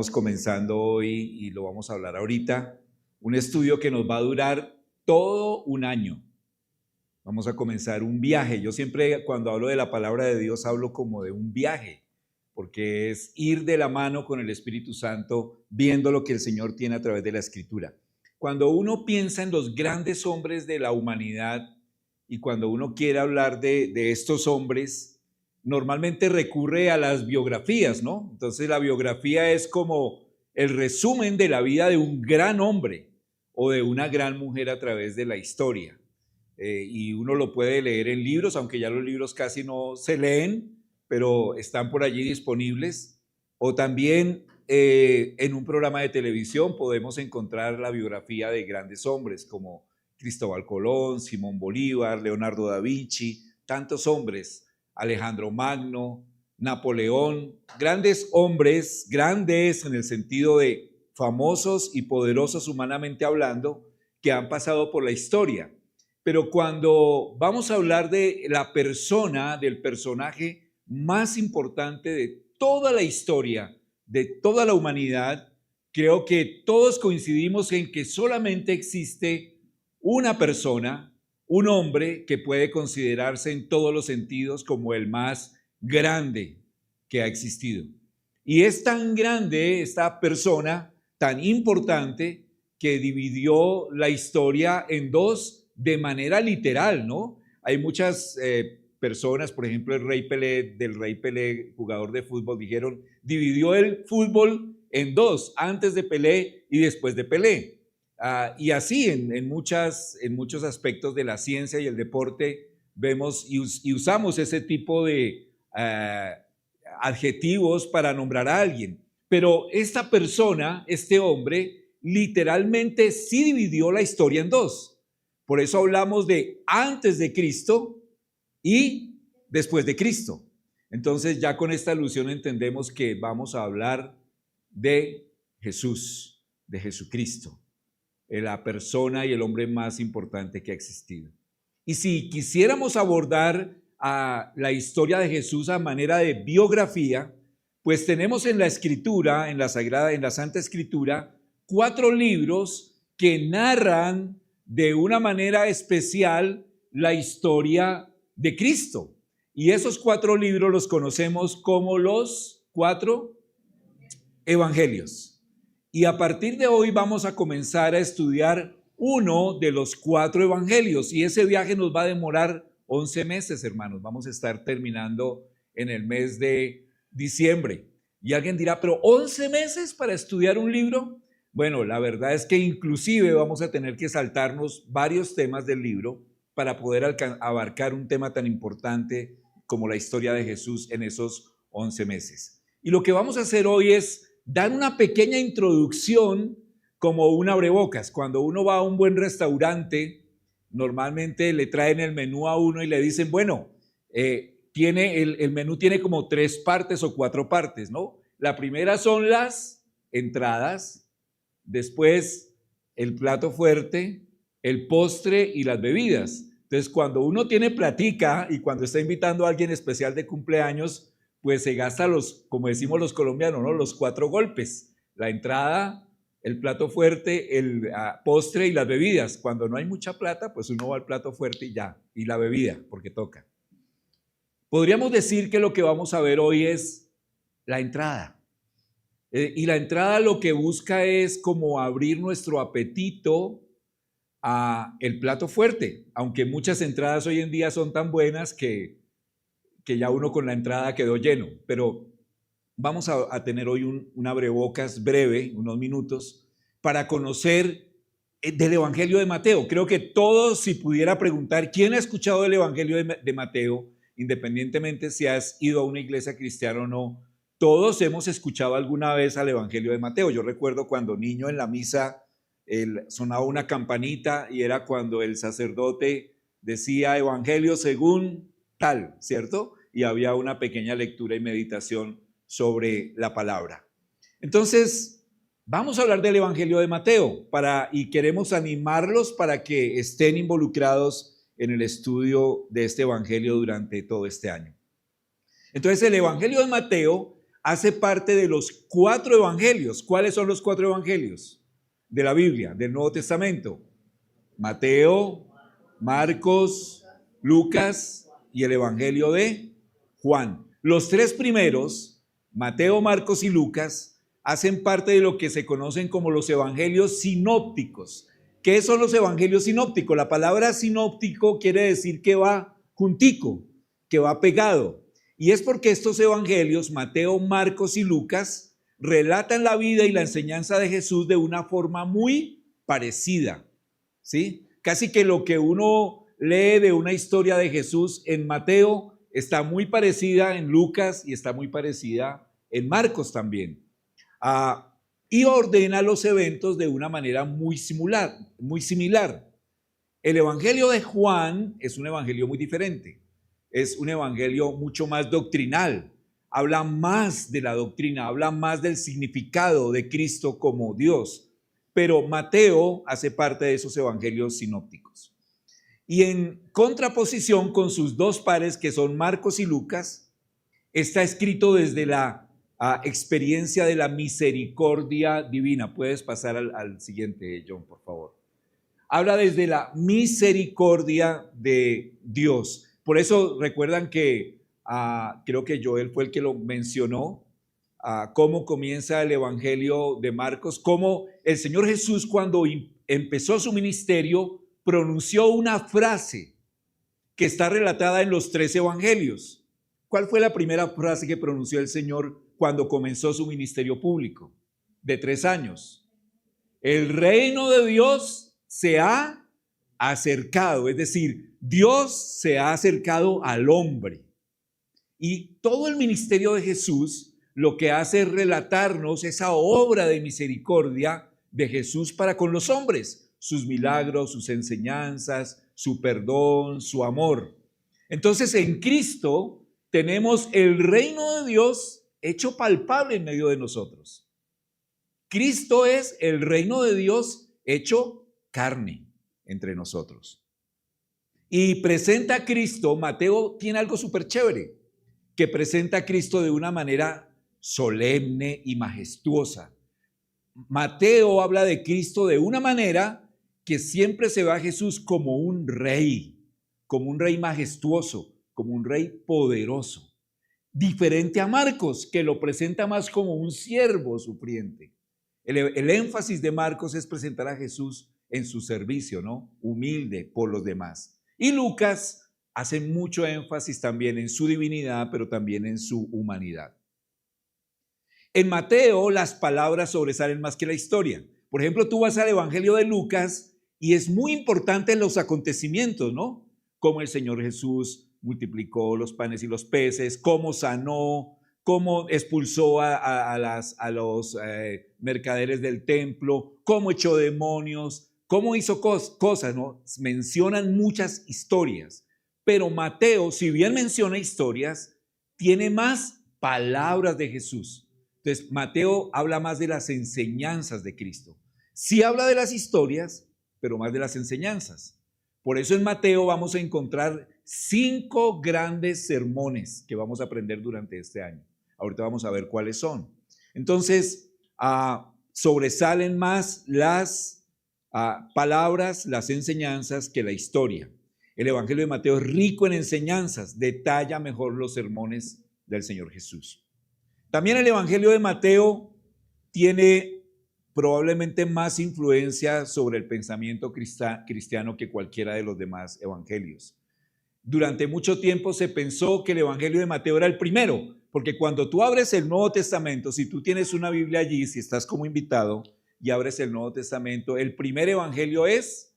estamos comenzando hoy y lo vamos a hablar ahorita, un estudio que nos va a durar todo un año. Vamos a comenzar un viaje. Yo siempre cuando hablo de la palabra de Dios hablo como de un viaje, porque es ir de la mano con el Espíritu Santo viendo lo que el Señor tiene a través de la Escritura. Cuando uno piensa en los grandes hombres de la humanidad y cuando uno quiere hablar de estos hombres, normalmente recurre a las biografías, ¿no? Entonces la biografía es como el resumen de la vida de un gran hombre o de una gran mujer a través de la historia. Y uno lo puede leer en libros, aunque ya los libros casi no se leen, pero están por allí disponibles. O también en un programa de televisión podemos encontrar la biografía de grandes hombres como Cristóbal Colón, Simón Bolívar, Leonardo da Vinci, tantos hombres, Alejandro Magno, Napoleón, grandes hombres, grandes en el sentido de famosos y poderosos humanamente hablando, que han pasado por la historia. Pero cuando vamos a hablar de la persona, del personaje más importante de toda la historia, de toda la humanidad, creo que todos coincidimos en que solamente existe una persona, un hombre que puede considerarse en todos los sentidos como el más grande que ha existido. Y es tan grande esta persona, tan importante, que dividió la historia en dos de manera literal, ¿no? Hay muchas personas, por ejemplo, del Rey Pelé, jugador de fútbol, dijeron, dividió el fútbol en dos, antes de Pelé y después de Pelé. Y así en muchos aspectos de la ciencia y el deporte vemos y usamos ese tipo de adjetivos para nombrar a alguien. Pero esta persona, este hombre, literalmente sí dividió la historia en dos. Por eso hablamos de antes de Cristo y después de Cristo. Entonces ya con esta alusión entendemos que vamos a hablar de Jesús, de Jesucristo, la persona y el hombre más importante que ha existido. Y si quisiéramos abordar la historia de Jesús a manera de biografía, pues tenemos en la Escritura, en la Santa Escritura, 4 libros que narran de una manera especial la historia de Cristo. Y esos 4 libros los conocemos como los 4 evangelios. Y a partir de hoy vamos a comenzar a estudiar uno de los 4 evangelios. Y ese viaje nos va a demorar 11 meses, hermanos. Vamos a estar terminando en el mes de diciembre. Y alguien dirá, ¿pero 11 meses para estudiar un libro? Bueno, la verdad es que inclusive vamos a tener que saltarnos varios temas del libro para poder abarcar un tema tan importante como la historia de Jesús en esos 11 meses. Y lo que vamos a hacer hoy es dar una pequeña introducción como un abrebocas. Cuando uno va a un buen restaurante, normalmente le traen el menú a uno y le dicen, bueno, el menú tiene como 3 partes o 4 partes, ¿no? La primera son las entradas, después el plato fuerte, el postre y las bebidas. Entonces, cuando uno tiene platica y cuando está invitando a alguien especial de cumpleaños, pues se gasta como decimos los colombianos, ¿no? Los 4 golpes. La entrada, el plato fuerte, el postre y las bebidas. Cuando no hay mucha plata, pues uno va al plato fuerte y ya, y la bebida, porque toca. Podríamos decir que lo que vamos a ver hoy es la entrada. Y la entrada lo que busca es como abrir nuestro apetito a el plato fuerte, aunque muchas entradas hoy en día son tan buenas que ya uno con la entrada quedó lleno. Pero vamos a tener hoy un abrebocas breve, unos minutos, para conocer del Evangelio de Mateo. Creo que todos, si pudiera preguntar, ¿quién ha escuchado del Evangelio de Mateo? Independientemente si has ido a una iglesia cristiana o no, todos hemos escuchado alguna vez al Evangelio de Mateo. Yo recuerdo cuando niño en la misa sonaba una campanita y era cuando el sacerdote decía Evangelio según tal, ¿cierto? Y había una pequeña lectura y meditación sobre la palabra. Entonces, vamos a hablar del Evangelio de Mateo y queremos animarlos para que estén involucrados en el estudio de este Evangelio durante todo este año. Entonces, el Evangelio de Mateo hace parte de los 4 evangelios. ¿Cuáles son los 4 evangelios de la Biblia, del Nuevo Testamento? Mateo, Marcos, Lucas y el evangelio de Juan. Los 3 primeros, Mateo, Marcos y Lucas, hacen parte de lo que se conocen como los evangelios sinópticos. ¿Qué son los evangelios sinópticos? La palabra sinóptico quiere decir que va juntico, que va pegado. Y es porque estos evangelios, Mateo, Marcos y Lucas, relatan la vida y la enseñanza de Jesús de una forma muy parecida, ¿sí? Casi que lo que uno lee de una historia de Jesús en Mateo está muy parecida en Lucas y está muy parecida en Marcos también. Y ordena los eventos de una manera muy similar. El evangelio de Juan es un evangelio muy diferente. Es un evangelio mucho más doctrinal, habla más de la doctrina, habla más del significado de Cristo como Dios, pero Mateo hace parte de esos evangelios sinópticos. Y en contraposición con sus 2 pares, que son Marcos y Lucas, está escrito desde la experiencia de la misericordia divina. Puedes pasar al siguiente, John, por favor. Habla desde la misericordia de Dios. Por eso recuerdan que creo que Joel fue el que lo mencionó, cómo comienza el evangelio de Marcos, cómo el Señor Jesús cuando empezó su ministerio pronunció una frase que está relatada en los 3 evangelios. ¿Cuál fue la primera frase que pronunció el Señor cuando comenzó su ministerio público? De 3 años. El reino de Dios se ha acercado, es decir, Dios se ha acercado al hombre. Y todo el ministerio de Jesús lo que hace es relatarnos esa obra de misericordia de Jesús para con los hombres, sus milagros, sus enseñanzas, su perdón, su amor. Entonces en Cristo tenemos el reino de Dios hecho palpable en medio de nosotros. Cristo es el reino de Dios hecho carne entre nosotros. Y presenta a Cristo, Mateo tiene algo súper chévere, que presenta a Cristo de una manera solemne y majestuosa. Mateo habla de Cristo de una manera que siempre se ve a Jesús como un rey majestuoso, como un rey poderoso. Diferente a Marcos, que lo presenta más como un siervo sufriente. El énfasis de Marcos es presentar a Jesús en su servicio, ¿no? Humilde por los demás. Y Lucas hace mucho énfasis también en su divinidad, pero también en su humanidad. En Mateo las palabras sobresalen más que la historia. Por ejemplo, tú vas al Evangelio de Lucas y es muy importante los acontecimientos, ¿no? Cómo el Señor Jesús multiplicó los panes y los peces, cómo sanó, cómo expulsó a los mercaderes del templo, cómo echó demonios, cómo hizo cosas, ¿no? Mencionan muchas historias, pero Mateo, si bien menciona historias, tiene más palabras de Jesús. Entonces, Mateo habla más de las enseñanzas de Cristo. Sí habla de las historias, pero más de las enseñanzas. Por eso en Mateo vamos a encontrar 5 grandes sermones que vamos a aprender durante este año. Ahorita vamos a ver cuáles son. Entonces, sobresalen más las palabras, las enseñanzas que la historia. El Evangelio de Mateo es rico en enseñanzas, detalla mejor los sermones del Señor Jesús. También el Evangelio de Mateo tiene probablemente más influencia sobre el pensamiento cristiano que cualquiera de los demás evangelios. Durante mucho tiempo se pensó que el Evangelio de Mateo era el primero, porque cuando tú abres el Nuevo Testamento, si tú tienes una Biblia allí, si estás como invitado y abres el Nuevo Testamento, el primer evangelio es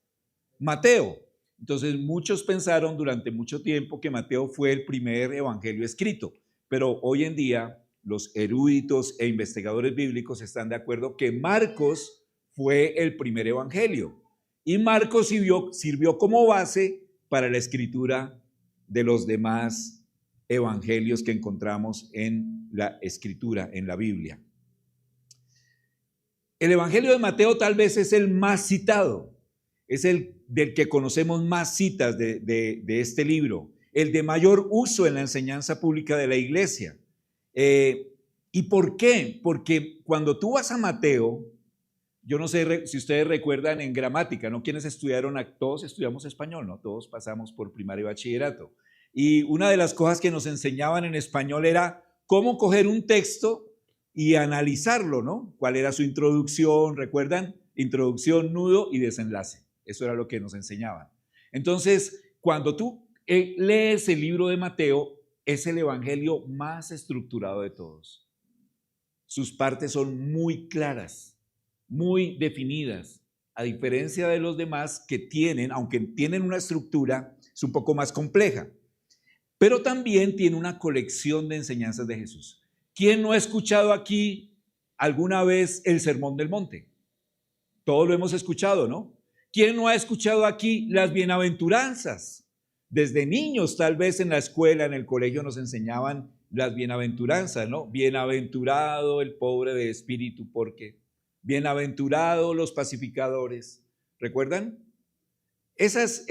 Mateo. Entonces muchos pensaron durante mucho tiempo que Mateo fue el primer evangelio escrito, pero hoy en día los eruditos e investigadores bíblicos están de acuerdo que Marcos fue el primer evangelio y Marcos sirvió como base para la escritura de los demás evangelios que encontramos en la escritura, en la Biblia. El Evangelio de Mateo tal vez es el más citado, es el del que conocemos más citas de este libro, el de mayor uso en la enseñanza pública de la iglesia. ¿Y por qué? Porque cuando tú vas a Mateo, yo no sé si ustedes recuerdan en gramática, ¿no? ¿Quiénes estudiaron? Todos estudiamos español, ¿no? Todos pasamos por primaria y bachillerato. Y una de las cosas que nos enseñaban en español era cómo coger un texto y analizarlo, ¿no? ¿Cuál era su introducción? ¿Recuerdan? Introducción, nudo y desenlace. Eso era lo que nos enseñaban. Entonces, cuando tú lees el libro de Mateo, es el evangelio más estructurado de todos. Sus partes son muy claras, muy definidas, a diferencia de los demás que tienen, aunque tienen una estructura, es un poco más compleja, pero también tiene una colección de enseñanzas de Jesús. ¿Quién no ha escuchado aquí alguna vez el Sermón del Monte? Todos lo hemos escuchado, ¿no? ¿Quién no ha escuchado aquí las bienaventuranzas? Desde niños, tal vez en la escuela, en el colegio nos enseñaban las bienaventuranzas, ¿no? Bienaventurado el pobre de espíritu, porque bienaventurados los pacificadores. ¿Recuerdan? Esos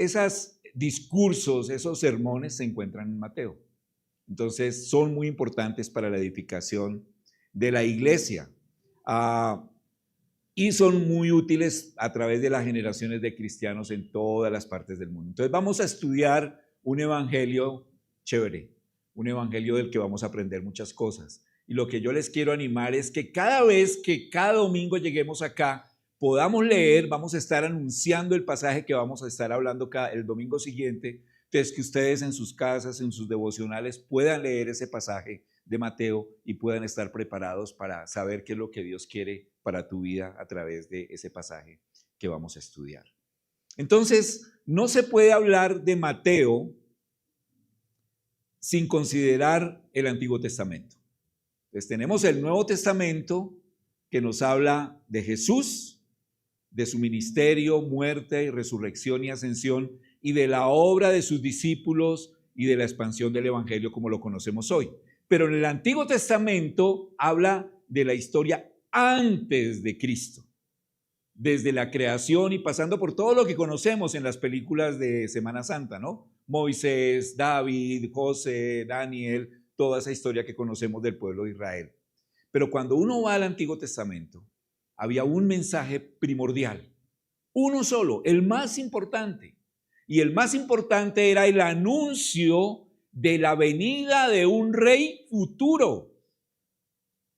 discursos, esos sermones se encuentran en Mateo. Entonces son muy importantes para la edificación de la iglesia. Y son muy útiles a través de las generaciones de cristianos en todas las partes del mundo. Entonces vamos a estudiar un evangelio chévere, un evangelio del que vamos a aprender muchas cosas. Y lo que yo les quiero animar es que cada vez que cada domingo lleguemos acá, podamos leer, vamos a estar anunciando el pasaje que vamos a estar hablando el domingo siguiente. Entonces que ustedes en sus casas, en sus devocionales puedan leer ese pasaje de Mateo y puedan estar preparados para saber qué es lo que Dios quiere para tu vida a través de ese pasaje que vamos a estudiar. Entonces, no se puede hablar de Mateo sin considerar el Antiguo Testamento. Entonces, tenemos el Nuevo Testamento que nos habla de Jesús, de su ministerio, muerte y resurrección y ascensión, y de la obra de sus discípulos y de la expansión del Evangelio como lo conocemos hoy. Pero en el Antiguo Testamento habla de la historia antes de Cristo, desde la creación y pasando por todo lo que conocemos en las películas de Semana Santa, ¿no? Moisés, David, José, Daniel, toda esa historia que conocemos del pueblo de Israel. Pero cuando uno va al Antiguo Testamento, había un mensaje primordial, uno solo, el más importante. Y el más importante era el anuncio de la venida de un rey futuro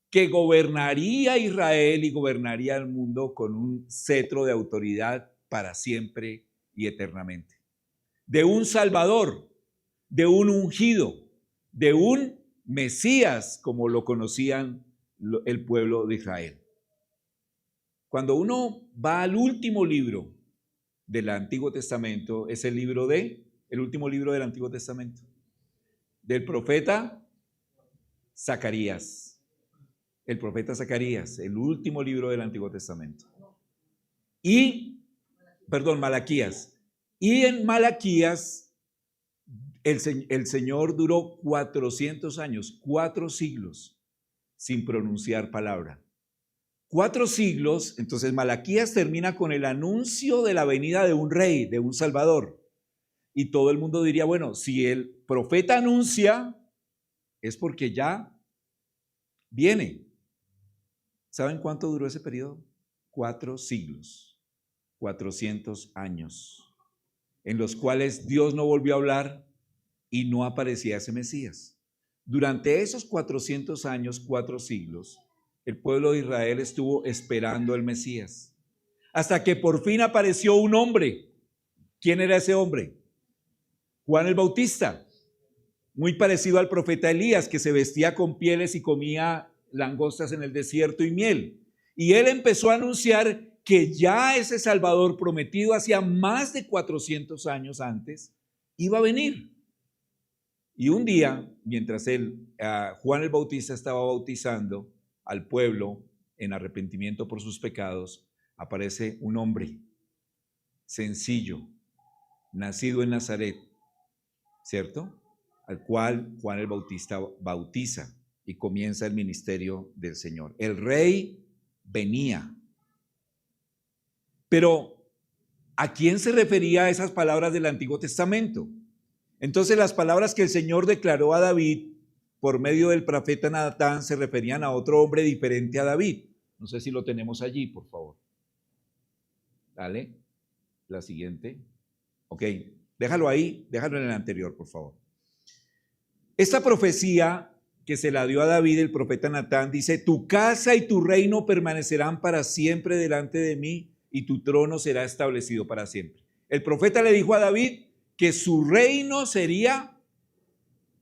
que gobernaría Israel y gobernaría el mundo con un cetro de autoridad para siempre y eternamente. De un Salvador, de un ungido, de un Mesías, como lo conocían el pueblo de Israel. Cuando uno va al último libro del Antiguo Testamento, es el último libro del Antiguo Testamento, del profeta Zacarías. El profeta Zacarías, el último libro del Antiguo Testamento. Malaquías. Y en Malaquías el Señor duró 400 años, 4 siglos, sin pronunciar palabra. 4 siglos, entonces Malaquías termina con el anuncio de la venida de un rey, de un salvador. Y todo el mundo diría, bueno, si el profeta anuncia, es porque ya viene. ¿Saben cuánto duró ese periodo? 4 siglos, 400 años, en los cuales Dios no volvió a hablar y no aparecía ese Mesías. Durante esos 400 años, 4 siglos, el pueblo de Israel estuvo esperando al Mesías, hasta que por fin apareció un hombre. ¿Quién era ese hombre? Juan el Bautista, muy parecido al profeta Elías, que se vestía con pieles y comía langostas en el desierto y miel. Y él empezó a anunciar que ya ese Salvador prometido hacía más de 400 años antes iba a venir. Y un día, mientras Juan el Bautista estaba bautizando al pueblo en arrepentimiento por sus pecados, aparece un hombre sencillo, nacido en Nazaret, ¿cierto? Al cual Juan el Bautista bautiza y comienza el ministerio del Señor. El rey venía. Pero, ¿a quién se refería esas palabras del Antiguo Testamento? Entonces, las palabras que el Señor declaró a David por medio del profeta Natán se referían a otro hombre diferente a David. No sé si lo tenemos allí, por favor. Dale, la siguiente. Ok, déjalo ahí, déjalo en el anterior, por favor. Esta profecía que se la dio a David el profeta Natán dice: tu casa y tu reino permanecerán para siempre delante de mí y tu trono será establecido para siempre. El profeta le dijo a David que su reino sería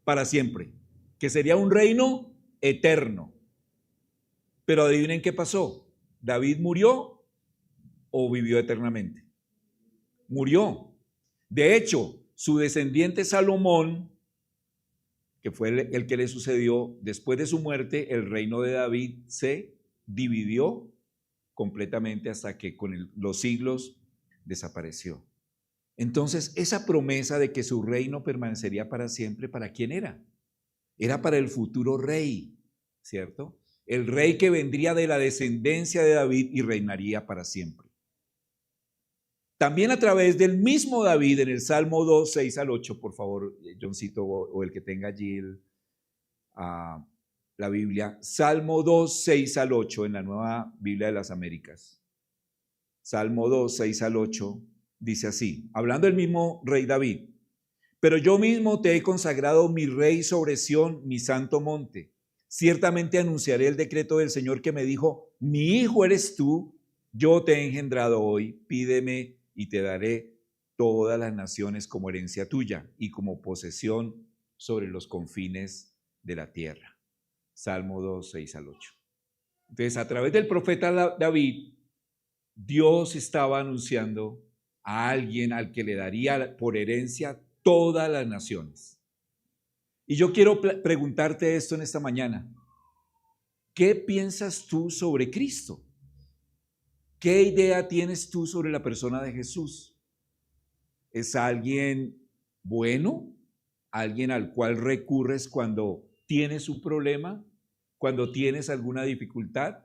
para siempre, que sería un reino eterno. Pero adivinen qué pasó. ¿David murió o vivió eternamente? Murió. De hecho, su descendiente Salomón, que fue el que le sucedió, después de su muerte, el reino de David se dividió completamente hasta que con los siglos desapareció. Entonces, esa promesa de que su reino permanecería para siempre, ¿para quién era? Era para el futuro rey, ¿cierto? El rey que vendría de la descendencia de David y reinaría para siempre. También a través del mismo David, en el Salmo 2, 6 al 8, por favor, Johncito, o el que tenga allí la Biblia. Salmo 2, 6 al 8, en la Nueva Biblia de las Américas. Salmo 2, 6 al 8, dice así, hablando del mismo rey David: pero yo mismo te he consagrado mi rey sobre Sión, mi santo monte. Ciertamente anunciaré el decreto del Señor que me dijo: mi hijo eres tú, yo te he engendrado hoy, pídeme y te daré todas las naciones como herencia tuya y como posesión sobre los confines de la tierra. Salmo 2, 6 al 8. Entonces, a través del profeta David, Dios estaba anunciando a alguien al que le daría por herencia todas las naciones. Y yo quiero preguntarte esto en esta mañana. ¿Qué piensas tú sobre Cristo? ¿Qué idea tienes tú sobre la persona de Jesús? ¿Es alguien bueno? ¿Alguien al cual recurres cuando tienes un problema? ¿Cuando tienes alguna dificultad?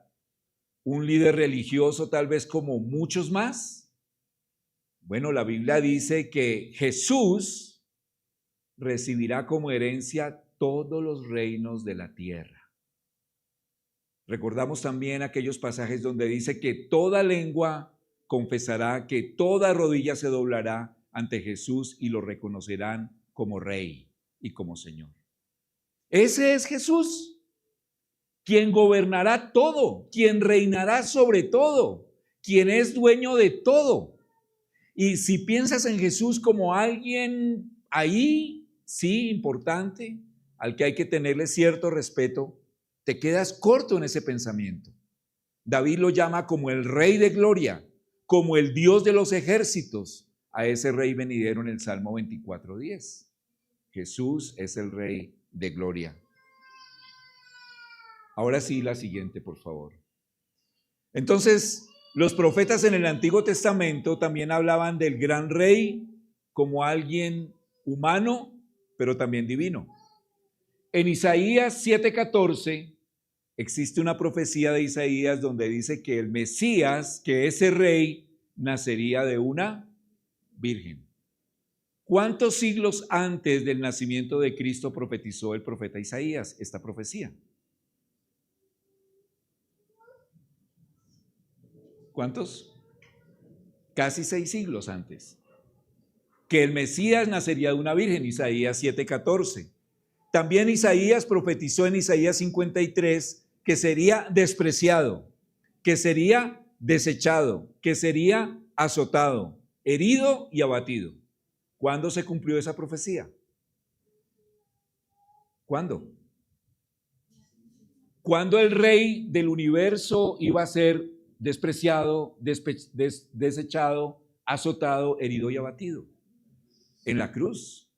¿Un líder religioso tal vez como muchos más? Bueno, la Biblia dice que Jesús recibirá como herencia todos los reinos de la tierra. Recordamos también aquellos pasajes donde dice que toda lengua confesará, que toda rodilla se doblará ante Jesús y lo reconocerán como Rey y como Señor. Ese es Jesús, quien gobernará todo, quien reinará sobre todo, quien es dueño de todo. Y si piensas en Jesús como alguien ahí, sí, importante, al que hay que tenerle cierto respeto, te quedas corto en ese pensamiento. David lo llama como el Rey de Gloria, como el Dios de los ejércitos, a ese Rey venidero en el Salmo 24:10. Jesús es el Rey de Gloria. Ahora sí, la siguiente, por favor. Entonces, los profetas en el Antiguo Testamento también hablaban del gran Rey como alguien humano, pero también divino. En Isaías 7:14 existe una profecía de Isaías donde dice que el Mesías, que ese rey, nacería de una virgen. ¿Cuántos siglos antes del nacimiento de Cristo profetizó el profeta Isaías esta profecía? ¿Cuántos? Casi 6 siglos antes. Que el Mesías nacería de una virgen, Isaías 7:14. También Isaías profetizó en Isaías 53 que sería despreciado, que sería desechado, que sería azotado, herido y abatido. ¿Cuándo se cumplió esa profecía? ¿Cuándo? ¿Cuándo el rey del universo iba a ser despreciado, desechado, azotado, herido y abatido? En la cruz.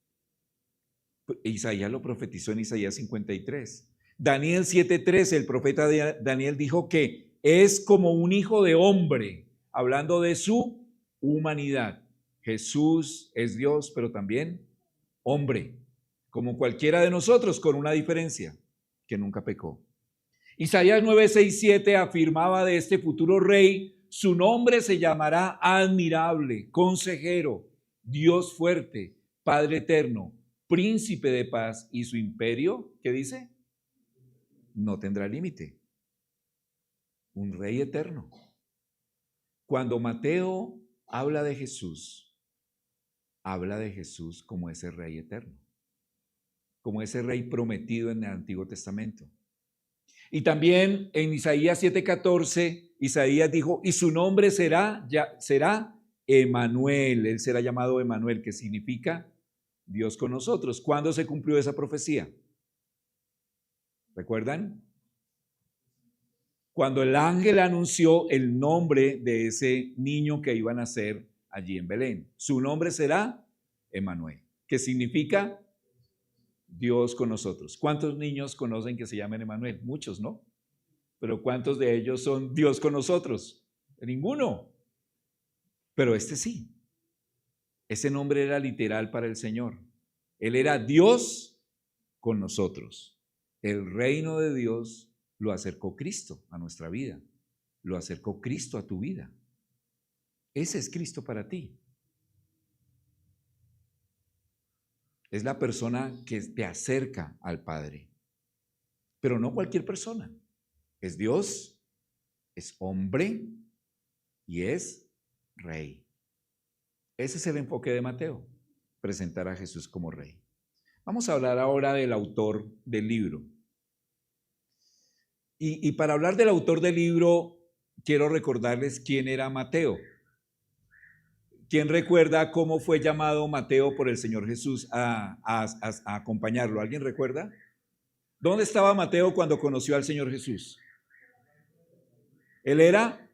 Isaías lo profetizó en Isaías 53. Daniel 7:13, el profeta Daniel dijo que es como un hijo de hombre, hablando de su humanidad. Jesús es Dios, pero también hombre, como cualquiera de nosotros, con una diferencia, que nunca pecó. Isaías 9:6-7 afirmaba de este futuro rey: su nombre se llamará admirable, consejero, Dios fuerte, Padre eterno, príncipe de paz, y su imperio, ¿qué dice? No tendrá límite. Un rey eterno. Cuando Mateo habla de Jesús como ese rey eterno, como ese rey prometido en el Antiguo Testamento. Y también en Isaías 7:14, Isaías dijo, y su nombre será Emanuel, él será llamado Emanuel, que significa Dios con nosotros. ¿Cuándo se cumplió esa profecía? ¿Recuerdan? Cuando el ángel anunció el nombre de ese niño que iba a nacer allí en Belén. Su nombre será Emanuel, que significa Dios con nosotros. ¿Cuántos niños conocen que se llaman Emanuel? Muchos, ¿no? Pero ¿cuántos de ellos son Dios con nosotros? Ninguno. Pero este sí. Ese nombre era literal para el Señor. Él era Dios con nosotros. El reino de Dios lo acercó Cristo a nuestra vida. Lo acercó Cristo a tu vida. Ese es Cristo para ti. Es la persona que te acerca al Padre. Pero no cualquier persona. Es Dios, es hombre y es rey. Ese es el enfoque de Mateo, presentar a Jesús como rey. Vamos a hablar ahora del autor del libro. Y para hablar del autor del libro, quiero recordarles quién era Mateo. ¿Quién recuerda cómo fue llamado Mateo por el Señor Jesús a acompañarlo? ¿Alguien recuerda? ¿Dónde estaba Mateo cuando conoció al Señor Jesús? Él era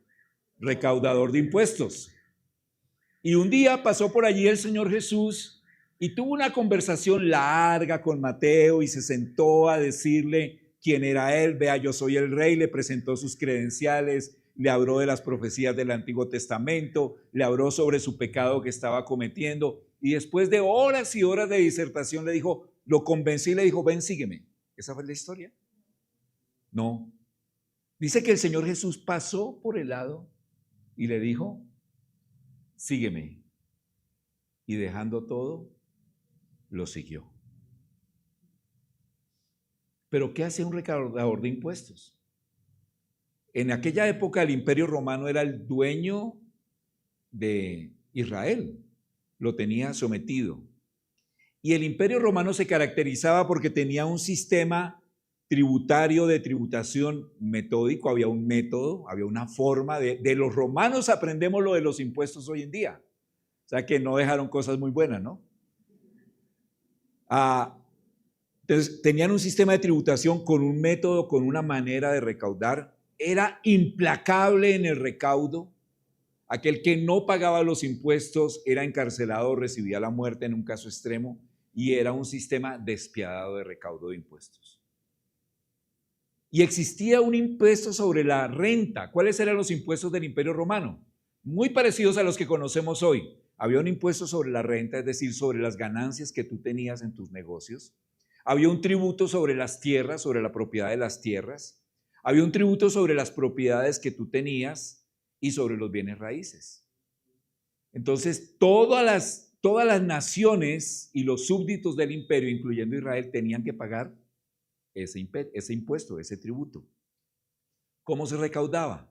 recaudador de impuestos. Y un día pasó por allí el Señor Jesús y tuvo una conversación larga con Mateo y se sentó a decirle quién era él. Vea, yo soy el rey, le presentó sus credenciales, le habló de las profecías del Antiguo Testamento, le habló sobre su pecado que estaba cometiendo y después de horas y horas de disertación le dijo, lo convenció y le dijo, ven, sígueme. ¿Esa fue la historia? No. Dice que el Señor Jesús pasó por el lado y le dijo, sígueme. Y dejando todo, lo siguió. Pero ¿qué hacía un recaudador de impuestos? En aquella época el Imperio Romano era el dueño de Israel, lo tenía sometido. Y el Imperio Romano se caracterizaba porque tenía un sistema tributario de tributación metódico, había un método, había una forma. De los romanos aprendemos lo de los impuestos hoy en día. O sea que no dejaron cosas muy buenas, ¿no? Entonces tenían un sistema de tributación con un método, con una manera de recaudar. Era implacable en el recaudo. Aquel que no pagaba los impuestos era encarcelado o recibía la muerte en un caso extremo, y era un sistema despiadado de recaudo de impuestos. Y existía un impuesto sobre la renta. ¿Cuáles eran los impuestos del Imperio Romano? Muy parecidos a los que conocemos hoy. Había un impuesto sobre la renta, es decir, sobre las ganancias que tú tenías en tus negocios. Había un tributo sobre las tierras, sobre la propiedad de las tierras. Había un tributo sobre las propiedades que tú tenías y sobre los bienes raíces. Entonces, todas las naciones y los súbditos del imperio, incluyendo Israel, tenían que pagar ese impuesto, ese tributo. ¿Cómo se recaudaba?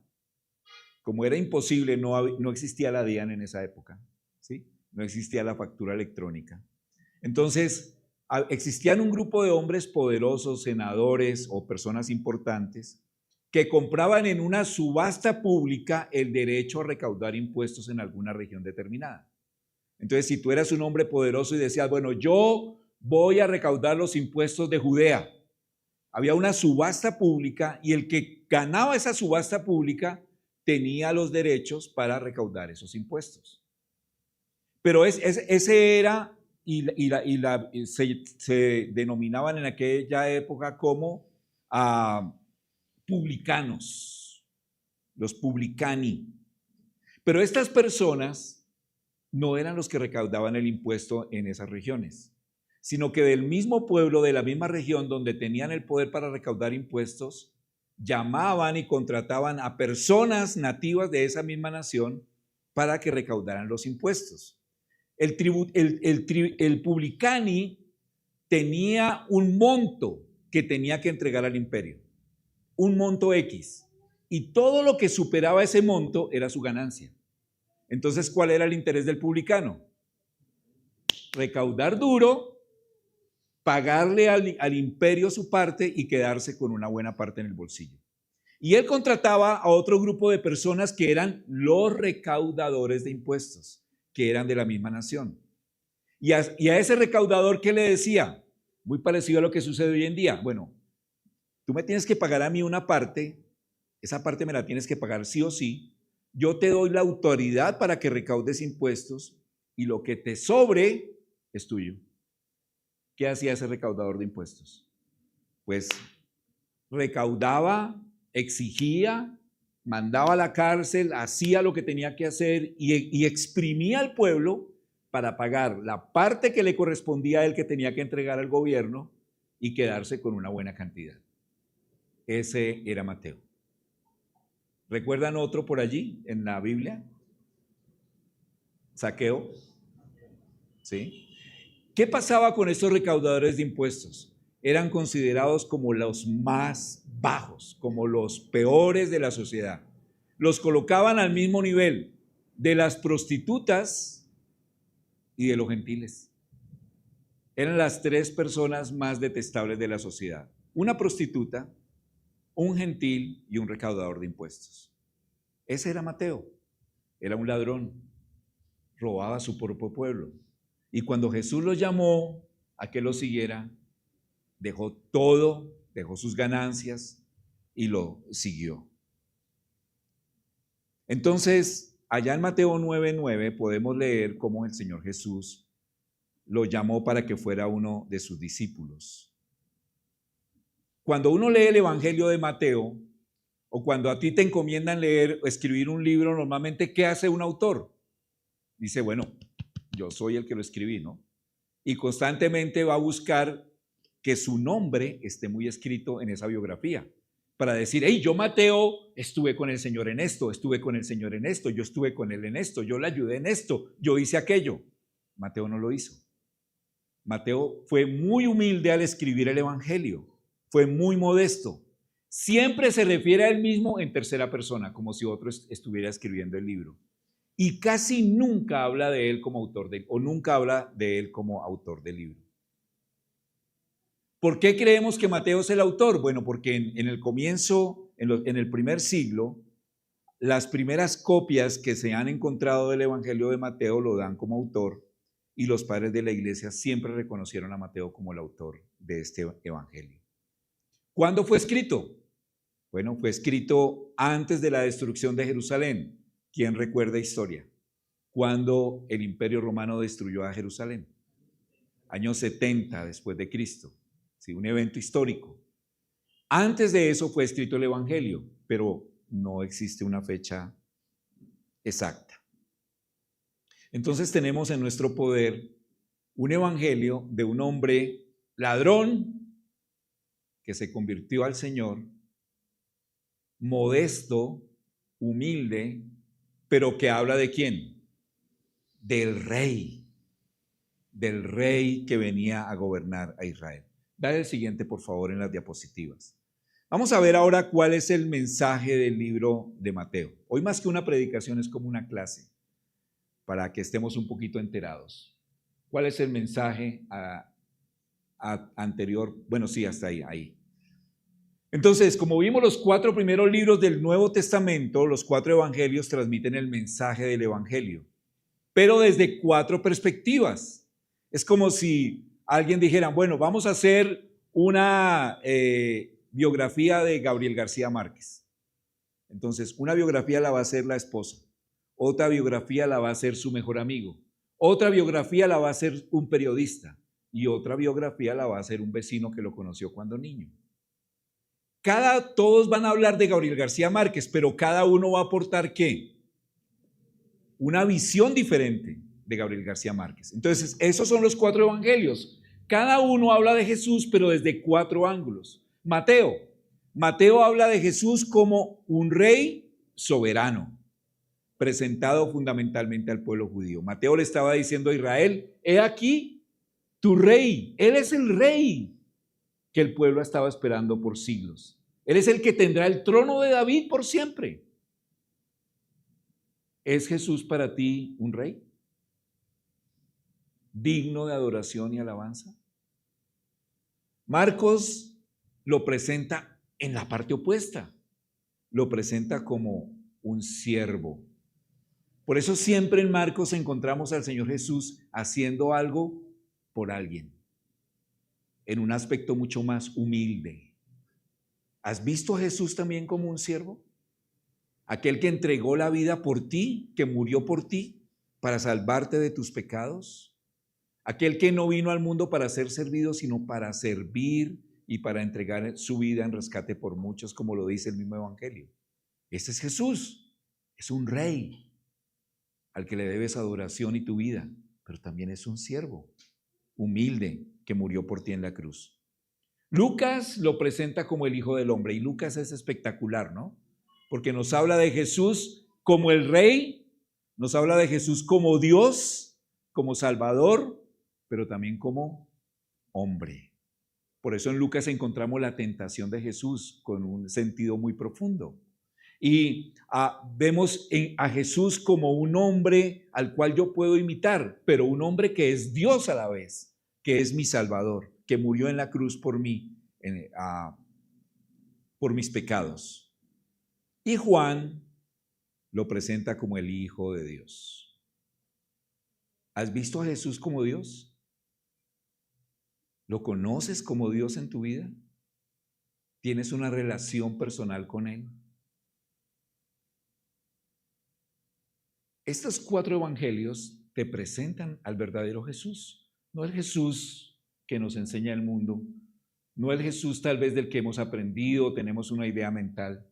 Como era imposible, no existía la DIAN en esa época, ¿sí? No existía la factura electrónica. Entonces, existían un grupo de hombres poderosos, senadores o personas importantes, que compraban en una subasta pública el derecho a recaudar impuestos en alguna región determinada. Entonces, si tú eras un hombre poderoso y decías, bueno, yo voy a recaudar los impuestos de Judea, había una subasta pública y el que ganaba esa subasta pública tenía los derechos para recaudar esos impuestos. Pero ese era, se denominaban en aquella época como publicanos, los publicani. Pero estas personas no eran los que recaudaban el impuesto en esas regiones, sino que del mismo pueblo, de la misma región donde tenían el poder para recaudar impuestos, llamaban y contrataban a personas nativas de esa misma nación para que recaudaran los impuestos. El publicani tenía un monto que tenía que entregar al imperio, un monto X, y todo lo que superaba ese monto era su ganancia. Entonces, ¿cuál era el interés del publicano? Recaudar duro, pagarle al imperio su parte y quedarse con una buena parte en el bolsillo. Y él contrataba a otro grupo de personas que eran los recaudadores de impuestos, que eran de la misma nación. Y a ese recaudador, ¿qué le decía? Muy parecido a lo que sucede hoy en día. Bueno, tú me tienes que pagar a mí una parte, esa parte me la tienes que pagar sí o sí. Yo te doy la autoridad para que recaudes impuestos y lo que te sobre es tuyo. ¿Qué hacía ese recaudador de impuestos? Pues recaudaba, exigía, mandaba a la cárcel, hacía lo que tenía que hacer y exprimía al pueblo para pagar la parte que le correspondía a él que tenía que entregar al gobierno y quedarse con una buena cantidad. Ese era Mateo. ¿Recuerdan otro por allí en la Biblia? Zaqueo. ¿Sí? ¿Qué pasaba con estos recaudadores de impuestos? Eran considerados como los más bajos, como los peores de la sociedad. Los colocaban al mismo nivel de las prostitutas y de los gentiles. Eran las tres personas más detestables de la sociedad. Una prostituta, un gentil y un recaudador de impuestos. Ese era Mateo. Era un ladrón. Robaba a su propio pueblo. Y cuando Jesús lo llamó a que lo siguiera, dejó todo, dejó sus ganancias y lo siguió. Entonces, allá en Mateo 9:9 podemos leer cómo el Señor Jesús lo llamó para que fuera uno de sus discípulos. Cuando uno lee el Evangelio de Mateo, o cuando a ti te encomiendan leer o escribir un libro, normalmente, ¿qué hace un autor? Dice, bueno, yo soy el que lo escribí, ¿no? Y constantemente va a buscar que su nombre esté muy escrito en esa biografía, para decir, hey, yo Mateo estuve con el Señor en esto, estuve con el Señor en esto, yo estuve con él en esto, yo le ayudé en esto, yo hice aquello. Mateo no lo hizo. Mateo fue muy humilde al escribir el Evangelio, fue muy modesto. Siempre se refiere a él mismo en tercera persona, como si otro estuviera escribiendo el libro. Y casi nunca habla de él como autor o nunca habla de él como autor del libro. ¿Por qué creemos que Mateo es el autor? Bueno, porque en el comienzo, en el primer siglo, las primeras copias que se han encontrado del Evangelio de Mateo lo dan como autor y los padres de la iglesia siempre reconocieron a Mateo como el autor de este Evangelio. ¿Cuándo fue escrito? Bueno, fue escrito antes de la destrucción de Jerusalén. ¿Quién recuerda historia? Cuando el Imperio Romano destruyó a Jerusalén. Año 70 después de Cristo. Sí, un evento histórico. Antes de eso fue escrito el Evangelio, pero no existe una fecha exacta. Entonces tenemos en nuestro poder un Evangelio de un hombre ladrón que se convirtió al Señor, modesto, humilde, pero que habla ¿de quién? Del rey que venía a gobernar a Israel. Dale el siguiente, por favor, en las diapositivas. Vamos a ver ahora cuál es el mensaje del libro de Mateo. Hoy más que una predicación es como una clase, para que estemos un poquito enterados. ¿Cuál es el mensaje anterior? Bueno, sí, hasta ahí. Entonces, como vimos, los 4 primeros libros del Nuevo Testamento, los 4 evangelios transmiten el mensaje del evangelio, pero desde 4 perspectivas. Es como si alguien dijera, bueno, vamos a hacer una biografía de Gabriel García Márquez. Entonces, una biografía la va a hacer la esposa, otra biografía la va a hacer su mejor amigo, otra biografía la va a hacer un periodista y otra biografía la va a hacer un vecino que lo conoció cuando niño. Todos van a hablar de Gabriel García Márquez, pero cada uno va a aportar ¿qué? Una visión diferente de Gabriel García Márquez. Entonces, esos son los 4 evangelios. Cada uno habla de Jesús, pero desde 4 ángulos. Mateo habla de Jesús como un rey soberano, presentado fundamentalmente al pueblo judío. Mateo le estaba diciendo a Israel, he aquí tu rey. Él es el rey que el pueblo ha estado esperando por siglos. Él es el que tendrá el trono de David por siempre. ¿Es Jesús para ti un rey digno de adoración y alabanza? Marcos lo presenta en la parte opuesta. Lo presenta como un siervo. Por eso siempre en Marcos encontramos al Señor Jesús haciendo algo por alguien, en un aspecto mucho más humilde. ¿Has visto a Jesús también como un siervo? Aquel que entregó la vida por ti, que murió por ti, para salvarte de tus pecados. Aquel que no vino al mundo para ser servido, sino para servir y para entregar su vida en rescate por muchos, como lo dice el mismo Evangelio. Ese es Jesús, es un rey al que le debes adoración y tu vida, pero también es un siervo humilde que murió por ti en la cruz. Lucas lo presenta como el Hijo del Hombre, y Lucas es espectacular, ¿no? Porque nos habla de Jesús como el Rey, nos habla de Jesús como Dios, como Salvador, pero también como hombre. Por eso en Lucas encontramos la tentación de Jesús con un sentido muy profundo. Y vemos a Jesús como un hombre al cual yo puedo imitar, pero un hombre que es Dios a la vez, que es mi Salvador, que murió en la cruz por mí, por mis pecados. Y Juan lo presenta como el Hijo de Dios. ¿Has visto a Jesús como Dios? ¿Lo conoces como Dios en tu vida? ¿Tienes una relación personal con Él? Estos 4 evangelios te presentan al verdadero Jesús, no el Jesús que nos enseña el mundo, no el Jesús tal vez del que hemos aprendido, tenemos una idea mental.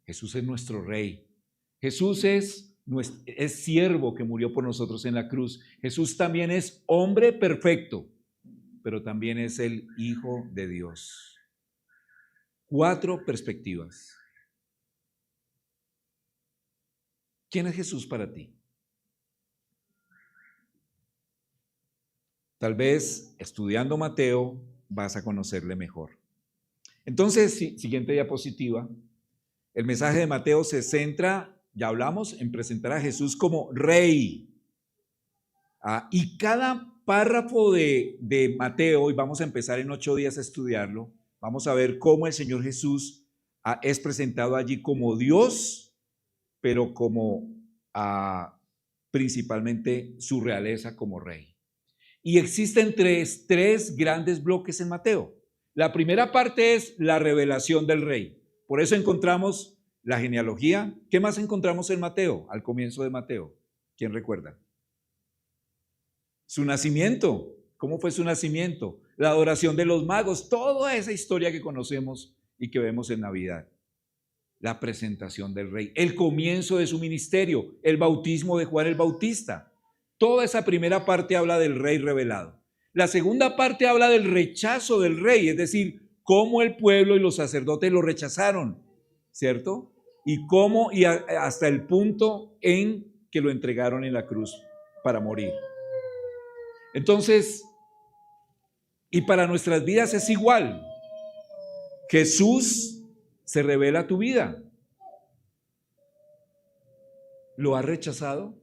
Jesús es nuestro Rey. Jesús es siervo que murió por nosotros en la cruz. Jesús también es hombre perfecto, pero también es el Hijo de Dios. 4 perspectivas. ¿Quién es Jesús para ti? Tal vez estudiando Mateo vas a conocerle mejor. Entonces, siguiente diapositiva. El mensaje de Mateo se centra, ya hablamos, en presentar a Jesús como Rey. Y cada párrafo de Mateo, y vamos a empezar en 8 días a estudiarlo, vamos a ver cómo el Señor Jesús es presentado allí como Dios, pero como principalmente su realeza como Rey. Y existen tres grandes bloques en Mateo. La primera parte es la revelación del Rey. Por eso encontramos la genealogía. ¿Qué más encontramos en Mateo, al comienzo de Mateo? ¿Quién recuerda? Su nacimiento. ¿Cómo fue su nacimiento? La adoración de los magos. Toda esa historia que conocemos y que vemos en Navidad. La presentación del Rey. El comienzo de su ministerio. El bautismo de Juan el Bautista. Toda esa primera parte habla del Rey revelado. La segunda parte habla del rechazo del Rey, es decir, cómo el pueblo y los sacerdotes lo rechazaron, ¿cierto? Y cómo, y hasta el punto en que lo entregaron en la cruz para morir. Entonces, y para nuestras vidas es igual. Jesús se revela a tu vida. ¿Lo has rechazado?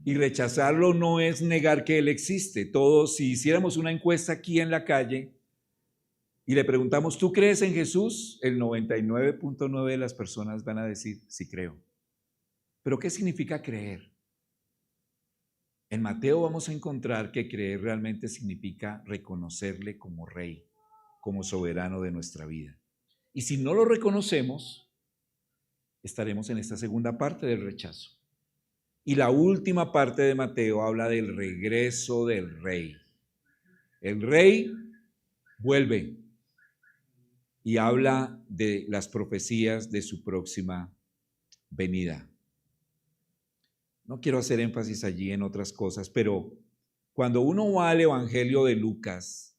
Y rechazarlo no es negar que Él existe. Todos, si hiciéramos una encuesta aquí en la calle y le preguntamos, ¿tú crees en Jesús? El 99.9 de las personas van a decir, sí creo. ¿Pero qué significa creer? En Mateo vamos a encontrar que creer realmente significa reconocerle como Rey, como soberano de nuestra vida. Y si no lo reconocemos, estaremos en esta segunda parte del rechazo. Y la última parte de Mateo habla del regreso del Rey. El Rey vuelve y habla de las profecías de su próxima venida. No quiero hacer énfasis allí en otras cosas, pero cuando uno va al Evangelio de Lucas,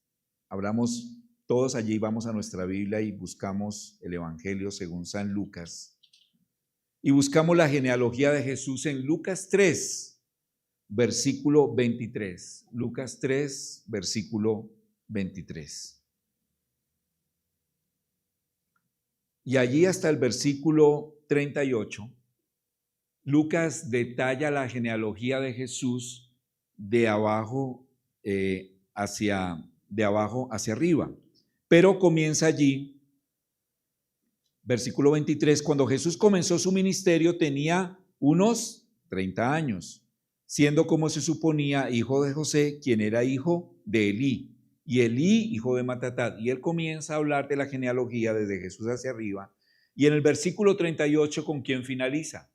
hablamos todos allí, vamos a nuestra Biblia y buscamos el Evangelio según San Lucas. Y buscamos la genealogía de Jesús en Lucas 3. versículo 23. Lucas 3, versículo 23. Y allí hasta el versículo 38, Lucas detalla la genealogía de Jesús de abajo hacia arriba. Pero comienza allí, versículo 23, cuando Jesús comenzó su ministerio tenía unos 30 años, siendo como se suponía hijo de José, quien era hijo de Elí, y Elí hijo de Matatat. Y él comienza a hablar de la genealogía desde Jesús hacia arriba. Y en el versículo 38, ¿con quién finaliza?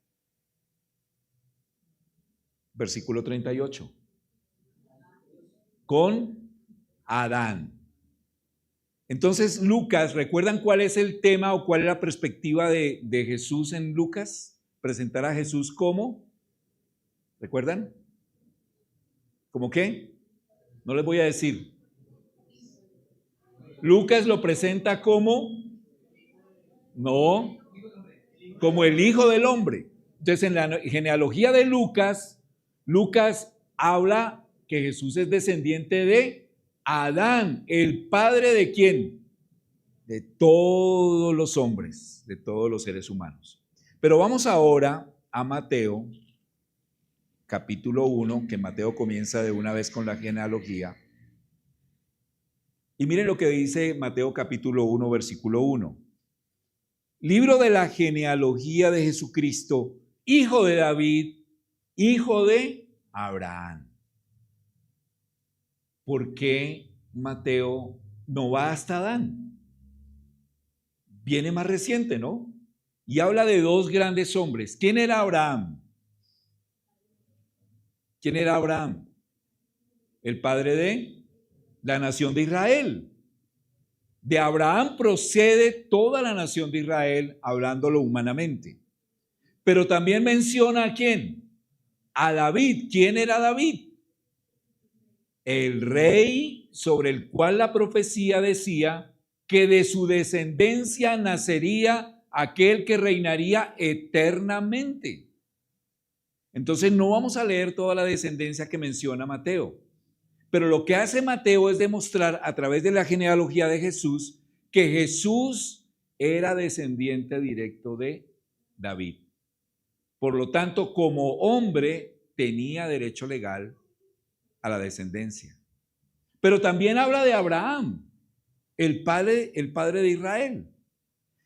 Versículo 38. Con Adán. Entonces Lucas, ¿recuerdan cuál es el tema o cuál es la perspectiva de Jesús en Lucas? Presentar a Jesús como, ¿recuerdan? ¿Cómo qué? No les voy a decir. Lucas lo presenta como, no, como el Hijo del Hombre. Entonces en la genealogía de Lucas, Lucas habla que Jesús es descendiente de Adán, el padre de ¿quién? De todos los hombres, de todos los seres humanos. Pero vamos ahora a Mateo, capítulo 1, que Mateo comienza de una vez con la genealogía. Y miren lo que dice Mateo capítulo 1, versículo 1. Libro de la genealogía de Jesucristo, hijo de David, hijo de Abraham. ¿Por qué Mateo no va hasta Adán? Viene más reciente, ¿no? Y habla de dos grandes hombres. ¿Quién era Abraham? ¿Quién era Abraham? El padre de la nación de Israel. De Abraham procede toda la nación de Israel, hablándolo humanamente. Pero también menciona a ¿quién? A David. ¿Quién era David? El rey sobre el cual la profecía decía que de su descendencia nacería aquel que reinaría eternamente. Entonces no vamos a leer toda la descendencia que menciona Mateo, pero lo que hace Mateo es demostrar a través de la genealogía de Jesús que Jesús era descendiente directo de David. Por lo tanto, como hombre tenía derecho legal a la descendencia. Pero también habla de Abraham, el padre de Israel.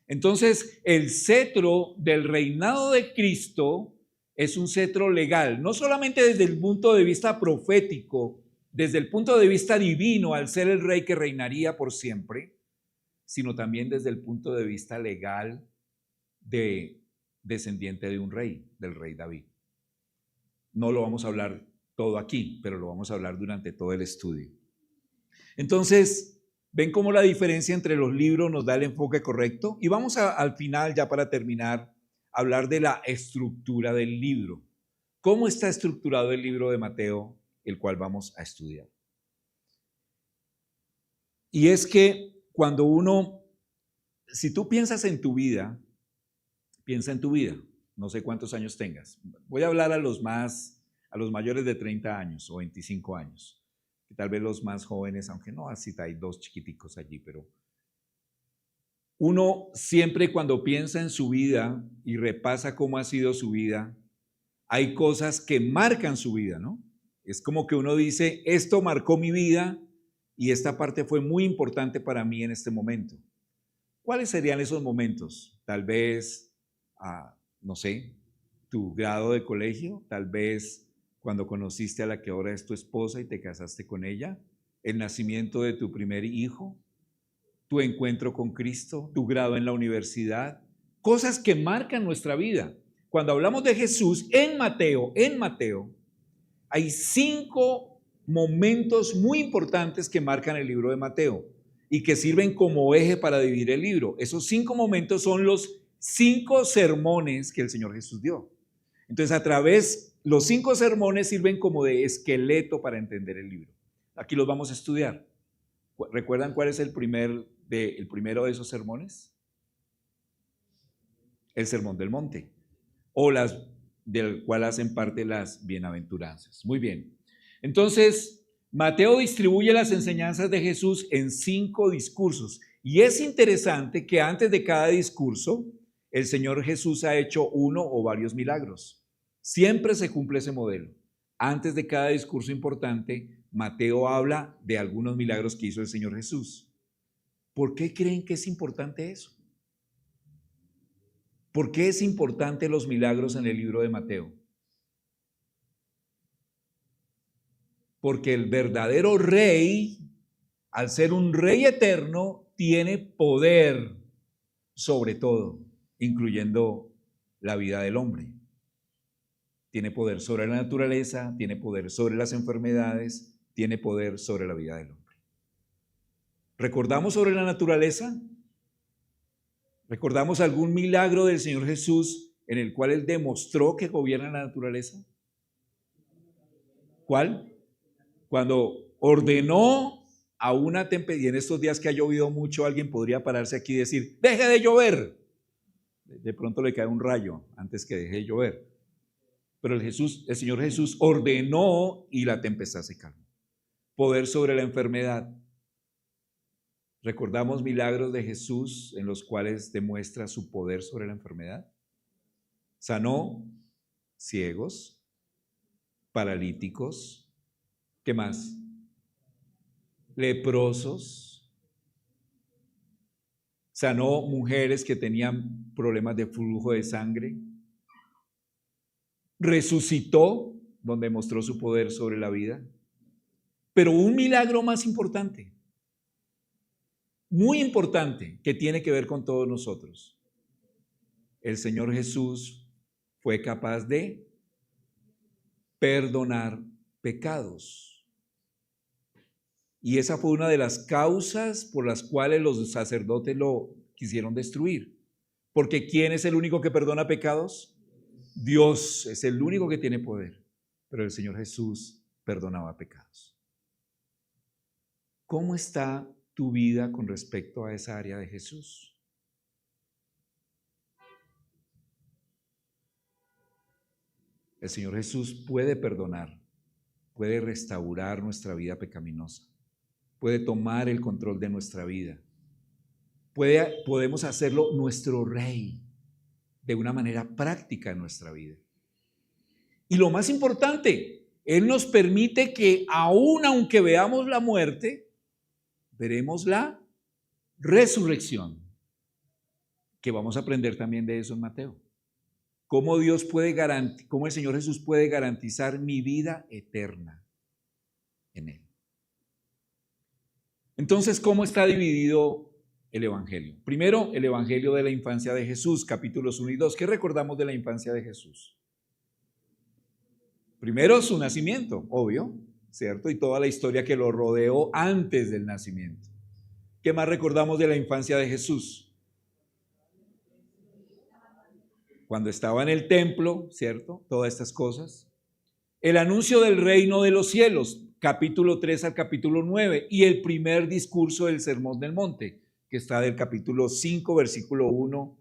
Entonces, el cetro del reinado de Cristo es un cetro legal, no solamente desde el punto de vista profético, desde el punto de vista divino, al ser el rey que reinaría por siempre, sino también desde el punto de vista legal de descendiente de un rey, del rey David. No lo vamos a hablar todo aquí, pero lo vamos a hablar durante todo el estudio. Entonces, ¿ven cómo la diferencia entre los libros nos da el enfoque correcto? Y vamos al final, ya para terminar, a hablar de la estructura del libro. ¿Cómo está estructurado el libro de Mateo, el cual vamos a estudiar? Y es que cuando si tú piensas en tu vida, piensa en tu vida, no sé cuántos años tengas. Voy a hablar a los mayores de 30 años o 25 años. Tal vez los más jóvenes, aunque no, así hay dos chiquiticos allí, pero uno siempre cuando piensa en su vida y repasa cómo ha sido su vida, hay cosas que marcan su vida, ¿no? Es como que uno dice, esto marcó mi vida y esta parte fue muy importante para mí en este momento. ¿Cuáles serían esos momentos? Tal vez, no sé, tu grado de colegio, tal vez cuando conociste a la que ahora es tu esposa y te casaste con ella, el nacimiento de tu primer hijo, tu encuentro con Cristo, tu grado en la universidad, cosas que marcan nuestra vida. Cuando hablamos de Jesús en Mateo, hay 5 momentos muy importantes que marcan el libro de Mateo y que sirven como eje para dividir el libro. Esos 5 momentos son los 5 sermones que el Señor Jesús dio. Entonces, los 5 sermones sirven como de esqueleto para entender el libro. Aquí los vamos a estudiar. ¿Recuerdan cuál es el primero de esos sermones? El Sermón del Monte. O las del cual hacen parte las bienaventuranzas. Muy bien. Entonces, Mateo distribuye las enseñanzas de Jesús en 5 discursos. Y es interesante que antes de cada discurso, el Señor Jesús ha hecho uno o varios milagros. Siempre se cumple ese modelo. Antes de cada discurso importante, Mateo habla de algunos milagros que hizo el Señor Jesús. ¿Por qué creen que es importante eso? ¿Por qué es importante los milagros en el libro de Mateo? Porque el verdadero rey, al ser un rey eterno, tiene poder sobre todo, incluyendo la vida del hombre. Tiene poder sobre la naturaleza, tiene poder sobre las enfermedades, tiene poder sobre la vida del hombre. ¿Recordamos sobre la naturaleza? ¿Recordamos algún milagro del Señor Jesús en el cual Él demostró que gobierna la naturaleza? ¿Cuál? Cuando ordenó a una tempestad, y en estos días que ha llovido mucho, alguien podría pararse aquí y decir, deje de llover. De pronto le cae un rayo antes que deje de llover. Pero el Señor Jesús ordenó y la tempestad se calmó. Poder sobre la enfermedad. ¿Recordamos milagros de Jesús en los cuales demuestra su poder sobre la enfermedad? Sanó ciegos, paralíticos, ¿qué más? Leprosos. Sanó mujeres que tenían problemas de flujo de sangre. Resucitó, donde mostró su poder sobre la vida. Pero un milagro más importante, muy importante, que tiene que ver con todos nosotros. El Señor Jesús fue capaz de perdonar pecados. Y esa fue una de las causas por las cuales los sacerdotes lo quisieron destruir. Porque ¿quién es el único que perdona pecados? Dios es el único que tiene poder. Pero el Señor Jesús perdonaba pecados. ¿Cómo está tu vida con respecto a esa área de Jesús? El Señor Jesús puede perdonar, puede restaurar nuestra vida pecaminosa, puede tomar el control de nuestra vida, podemos hacerlo nuestro Rey de una manera práctica en nuestra vida. Y lo más importante, Él nos permite que aun aunque veamos la muerte, veremos la resurrección, que vamos a aprender también de eso en Mateo. Cómo cómo el Señor Jesús puede garantizar mi vida eterna en Él. Entonces, ¿cómo está dividido el Evangelio? Primero, el Evangelio de la infancia de Jesús, capítulos 1 y 2. ¿Qué recordamos de la infancia de Jesús? Primero, su nacimiento, obvio, ¿cierto? Y toda la historia que lo rodeó antes del nacimiento. ¿Qué más recordamos de la infancia de Jesús? Cuando estaba en el templo, ¿cierto? Todas estas cosas. El anuncio del reino de los cielos, capítulo 3 al capítulo 9. Y el primer discurso del Sermón del Monte, que está del capítulo 5, versículo 1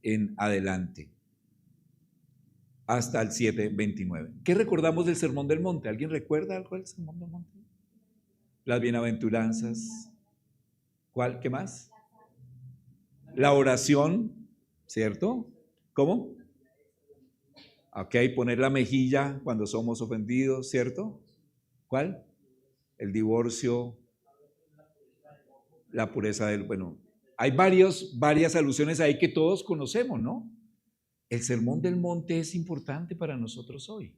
en adelante, hasta el 7, 29. ¿Qué recordamos del Sermón del Monte? ¿Alguien recuerda algo del Sermón del Monte? Las bienaventuranzas. ¿Cuál? ¿Qué más? La oración, ¿cierto? ¿Cómo? Ok, poner la mejilla cuando somos ofendidos, ¿cierto? ¿Cuál? El divorcio, la pureza del... Bueno, hay varias alusiones ahí que todos conocemos, ¿no? El Sermón del Monte es importante para nosotros hoy.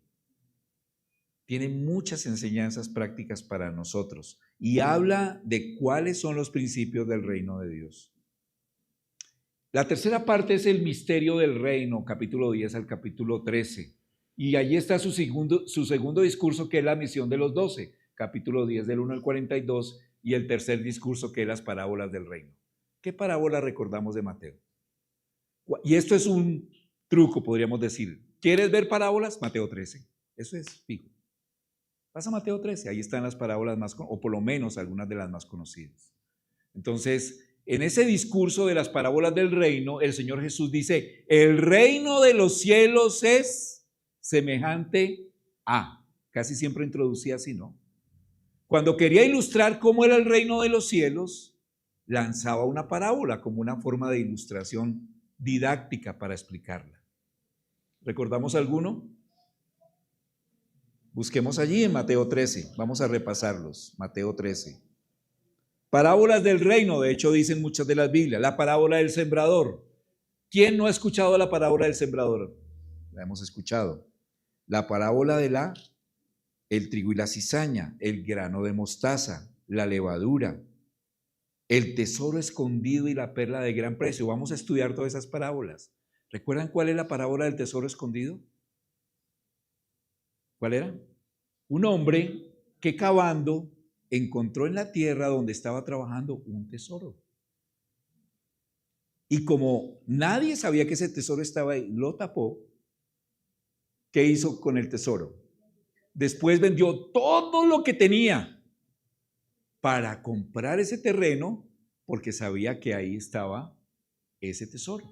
Tiene muchas enseñanzas prácticas para nosotros y habla de cuáles son los principios del reino de Dios. La tercera parte es el misterio del reino, capítulo 10 al capítulo 13. Y allí está su segundo discurso, que es la misión de los 12, capítulo 10 del 1 al 42, y el tercer discurso, que es las parábolas del reino. ¿Qué parábola recordamos de Mateo? Y esto es un truco, podríamos decir. ¿Quieres ver parábolas? Mateo 13. Eso es fijo. Pasa a Mateo 13, ahí están las parábolas más, o por lo menos algunas de las más conocidas. Entonces, en ese discurso de las parábolas del reino, el Señor Jesús dice, el reino de los cielos es semejante a. Casi siempre introducía así, ¿no? Cuando quería ilustrar cómo era el reino de los cielos, lanzaba una parábola como una forma de ilustración didáctica para explicarla. ¿Recordamos alguno? Busquemos allí en Mateo 13, vamos a repasarlos. Mateo 13. Parábolas del reino, de hecho dicen muchas de las Biblias. La parábola del sembrador. ¿Quién no ha escuchado la parábola del sembrador? La hemos escuchado. La parábola de el trigo y la cizaña, el grano de mostaza, la levadura, el tesoro escondido y la perla de gran precio. Vamos a estudiar todas esas parábolas. ¿Recuerdan cuál es la parábola del tesoro escondido? ¿Cuál era? Un hombre que cavando encontró en la tierra donde estaba trabajando un tesoro. Y como nadie sabía que ese tesoro estaba ahí, lo tapó. ¿Qué hizo con el tesoro? Después vendió todo lo que tenía para comprar ese terreno porque sabía que ahí estaba ese tesoro.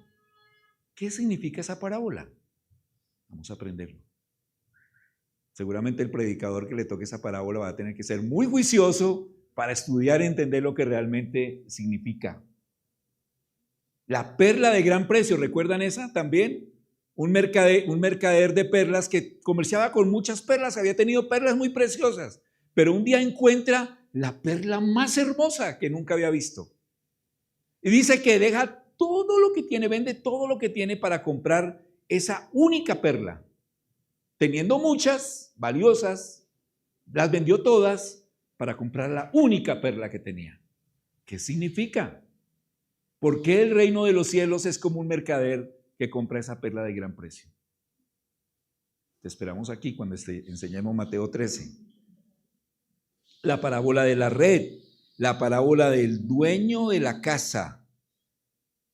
¿Qué significa esa parábola? Vamos a aprenderlo. Seguramente el predicador que le toque esa parábola va a tener que ser muy juicioso para estudiar y entender lo que realmente significa. La perla de gran precio, ¿recuerdan esa también? Un mercader de perlas que comerciaba con muchas perlas, había tenido perlas muy preciosas, pero un día encuentra la perla más hermosa que nunca había visto. Y dice que deja todo lo que tiene, vende todo lo que tiene para comprar esa única perla. Teniendo muchas valiosas, las vendió todas para comprar la única perla que tenía. ¿Qué significa? ¿Por qué el reino de los cielos es como un mercader que compra esa perla de gran precio? Te esperamos aquí cuando enseñemos Mateo 13. La parábola de la red, la parábola del dueño de la casa.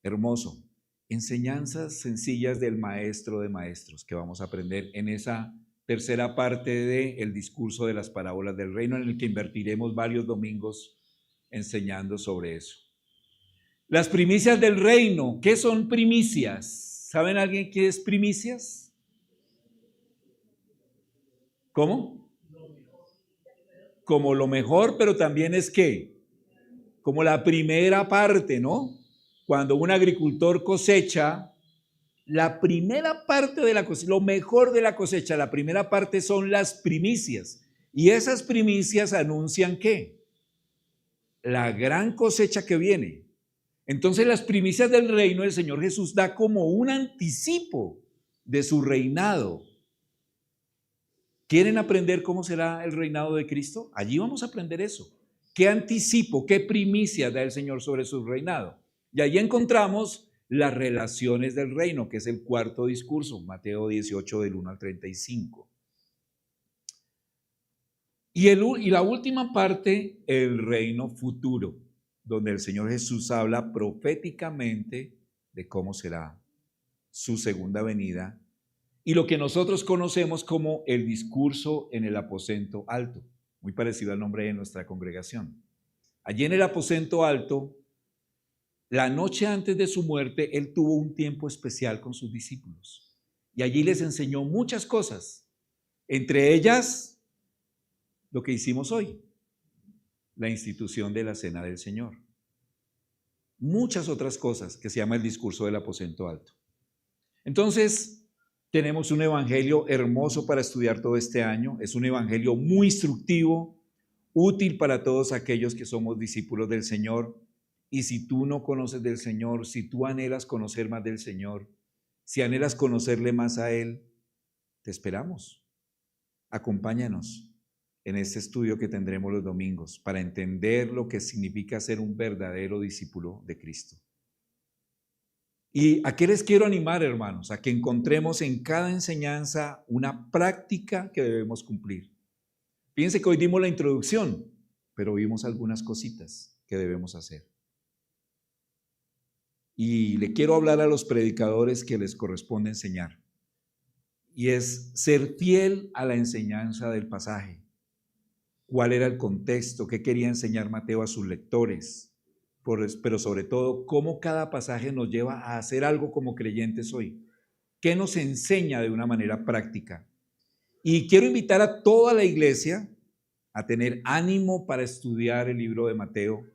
Hermoso. Enseñanzas sencillas del maestro de maestros que vamos a aprender en esa tercera parte del discurso de las parábolas del reino, en el que invertiremos varios domingos enseñando sobre eso. Las primicias del reino. ¿Qué son primicias? ¿Saben alguien qué es primicias? ¿Cómo? Como lo mejor, pero también es ¿qué? Como la primera parte, ¿no? Cuando un agricultor cosecha, la primera parte de la cosecha, lo mejor de la cosecha, la primera parte son las primicias. Y esas primicias anuncian ¿qué? La gran cosecha que viene. Entonces las primicias del reino del Señor Jesús da como un anticipo de su reinado. ¿Quieren aprender cómo será el reinado de Cristo? Allí vamos a aprender eso. ¿Qué anticipo, qué primicias da el Señor sobre su reinado? Y allí encontramos las relaciones del reino, que es el cuarto discurso, Mateo 18 del 1 al 35. Y la última parte, el reino futuro, donde el Señor Jesús habla proféticamente de cómo será su segunda venida y lo que nosotros conocemos como el discurso en el aposento alto, muy parecido al nombre de nuestra congregación. Allí en el aposento alto, la noche antes de su muerte, Él tuvo un tiempo especial con sus discípulos y allí les enseñó muchas cosas, entre ellas lo que hicimos hoy, la institución de la Cena del Señor. Muchas otras cosas que se llama el discurso del aposento alto. Entonces, tenemos un evangelio hermoso para estudiar todo este año. Es un evangelio muy instructivo, útil para todos aquellos que somos discípulos del Señor. Y si tú no conoces del Señor, si tú anhelas conocer más del Señor, si anhelas conocerle más a Él, te esperamos. Acompáñanos en este estudio que tendremos los domingos para entender lo que significa ser un verdadero discípulo de Cristo. ¿Y a qué les quiero animar, hermanos? A que encontremos en cada enseñanza una práctica que debemos cumplir. Fíjense que hoy dimos la introducción, pero vimos algunas cositas que debemos hacer. Y le quiero hablar a los predicadores que les corresponde enseñar. Y es ser fiel a la enseñanza del pasaje. ¿Cuál era el contexto? ¿Qué quería enseñar Mateo a sus lectores? pero sobre todo cómo cada pasaje nos lleva a hacer algo como creyentes hoy. ¿Qué nos enseña de una manera práctica? Y quiero invitar a toda la iglesia a tener ánimo para estudiar el libro de Mateo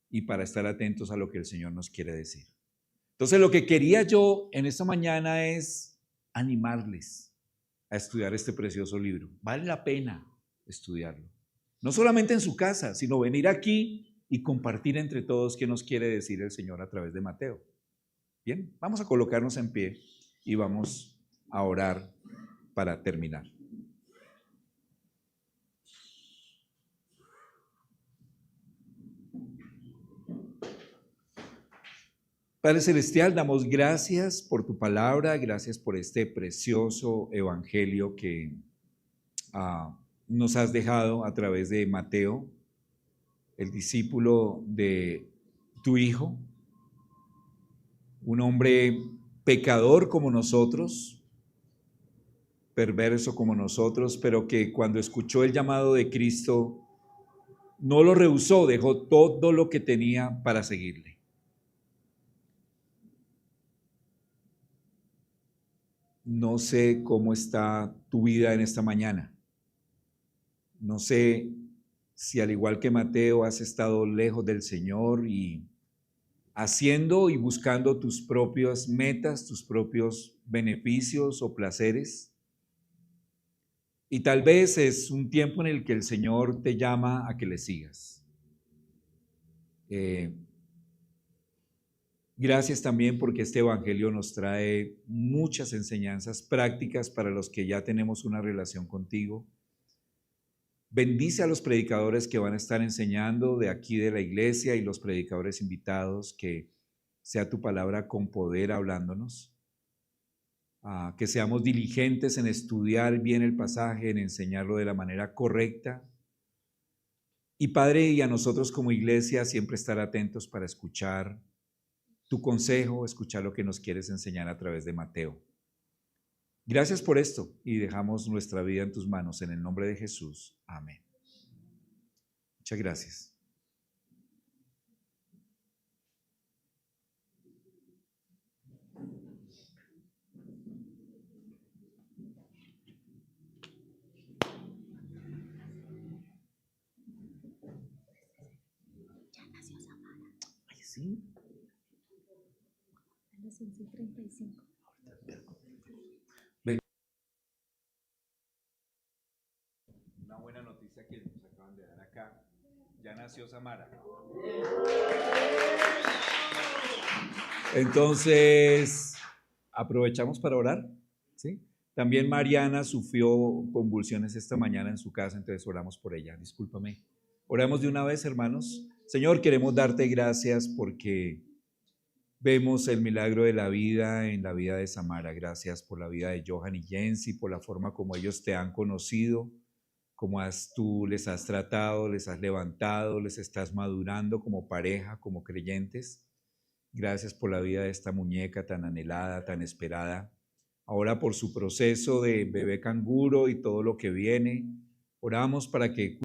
y para estar atentos a lo que el Señor nos quiere decir. Entonces, lo que quería yo en esta mañana es animarles a estudiar este precioso libro. Vale la pena estudiarlo. No solamente en su casa, sino venir aquí y compartir entre todos qué nos quiere decir el Señor a través de Mateo. Bien, vamos a colocarnos en pie y vamos a orar para terminar. Padre Celestial, damos gracias por tu palabra, gracias por este precioso evangelio que nos has dejado a través de Mateo, el discípulo de tu Hijo, un hombre pecador como nosotros, perverso como nosotros, pero que cuando escuchó el llamado de Cristo, no lo rehusó, dejó todo lo que tenía para seguirle. No sé cómo está tu vida en esta mañana. No sé si al igual que Mateo has estado lejos del Señor y haciendo y buscando tus propias metas, tus propios beneficios o placeres. Y tal vez es un tiempo en el que el Señor te llama a que le sigas. Gracias también porque este evangelio nos trae muchas enseñanzas prácticas para los que ya tenemos una relación contigo. Bendice a los predicadores que van a estar enseñando de aquí de la iglesia y los predicadores invitados, que sea tu palabra con poder hablándonos. Que seamos diligentes en estudiar bien el pasaje, en enseñarlo de la manera correcta. Y Padre, y a nosotros como iglesia siempre estar atentos para escuchar tu consejo, escuchar lo que nos quieres enseñar a través de Mateo. Gracias por esto y dejamos nuestra vida en tus manos en el nombre de Jesús. Amén. Muchas gracias. Ay, sí. A las 11:35. Una buena noticia que nos acaban de dar acá. Ya nació Samara. Entonces, aprovechamos para orar, ¿sí? También Mariana sufrió convulsiones esta mañana en su casa, entonces oramos por ella. Discúlpame. Oramos de una vez, hermanos. Señor, queremos darte gracias porque vemos el milagro de la vida en la vida de Samara. Gracias por la vida de Johan y Jensi, por la forma como ellos te han conocido, como tú les has tratado, les has levantado, les estás madurando como pareja, como creyentes. Gracias por la vida de esta muñeca tan anhelada, tan esperada. Ahora por su proceso de bebé canguro y todo lo que viene, oramos para que